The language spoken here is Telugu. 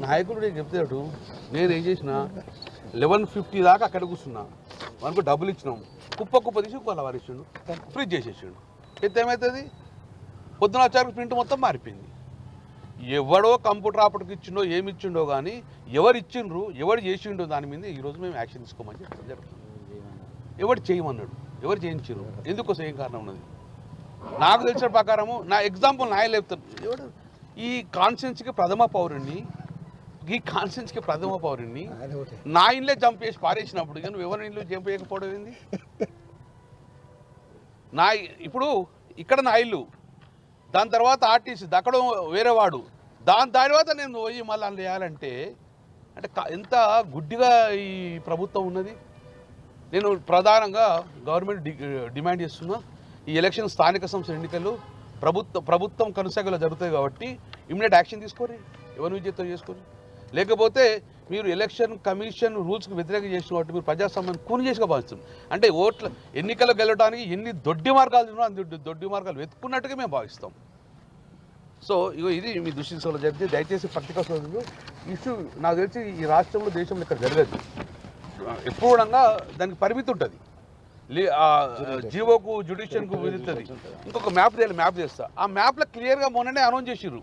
నాయకుడు నేను చెప్తాడు, నేను ఏం చేసిన 11:50 దాకా అక్కడ కూర్చున్నా, మనకు డబ్బులు ఇచ్చినాం, కుప్ప తీసి వాళ్ళ వారిచ్చిండు, ఫ్రిడ్జ్ చేసేసిండు. అయితే ఏమవుతుంది, పొద్దున వచ్చారు ప్రింట్ మొత్తం మారిపోయింది. ఎవడో కంప్యూటర్ ఆపరేటర్కి ఇచ్చిండో ఏమి ఇచ్చిండో కానీ ఎవరు ఇచ్చిండ్రు, ఎవడు చేసిండో దాని మీద ఈరోజు మేము యాక్షన్ తీసుకోమని చెప్పడం జరుగుతుంది. ఎవడు చేయమన్నాడు, ఎవరు చేయించారు, ఎందుకోసం ఏం కారణం ఉన్నది. నాకు తెలిసిన ప్రకారము నా ఎగ్జాంపుల్ నాయ లేపుతాను. ఎవడు ఈ కాన్స్టిట్యున్సీకి ప్రథమ పౌరుణ్ణి, నా ఇల్లే జంప్ చేసి పారేసినప్పుడు ఇక నువ్వు ఎవరి ఇల్లు జంప్ చేయకపోవడం ఏంది? నా ఇప్పుడు ఇక్కడ నా ఇల్లు, దాని తర్వాత ఆర్టీసీ, అక్కడ వేరే వాడు, దాని తర్వాత నేను పోయి మళ్ళీ అలా చేయాలంటే అంటే ఎంత గుడ్డిగా ఈ ప్రభుత్వం ఉన్నది. నేను ప్రధానంగా గవర్నమెంట్ డిమాండ్ చేస్తున్నా, ఈ ఎలక్షన్ స్థానిక సంస్థల ఎన్నికలు ప్రభుత్వం కొనసాగలో జరుగుతాయి కాబట్టి ఇమ్మీడియట్ యాక్షన్ తీసుకోరి, ఎవరి విజేతం చేసుకోరి. లేకపోతే మీరు ఎలక్షన్ కమిషన్ రూల్స్కి వ్యతిరేకంగా చేసిన కాబట్టి మీరు ప్రజాస్వామ్యాన్ని కూని చేసుగా భావిస్తుంది. అంటే ఓట్ల ఎన్నికలు గెలవడానికి ఎన్ని దొడ్డి మార్గాలు తిన్నా అంత దొడ్డి మార్గాలు వెతుక్కున్నట్టుగా మేము భావిస్తాం. సో ఇది మీ దృష్టిలో జరిగితే దయచేసి పత్రికా సోదరులు ఇష్యూ నాకు తెలిసి ఈ రాష్ట్రంలో దేశంలో ఇక్కడ జరగదు. ఎప్పుడు కూడా దానికి పరిమితి ఉంటుంది. జీవోకు జ్యుడిషియల్కు విధిస్తుంది. ఇంకొక మ్యాప్ చేస్తా, ఆ మ్యాప్లో క్లియర్గా మొన్ననే అనౌన్స్ చేసిర్రు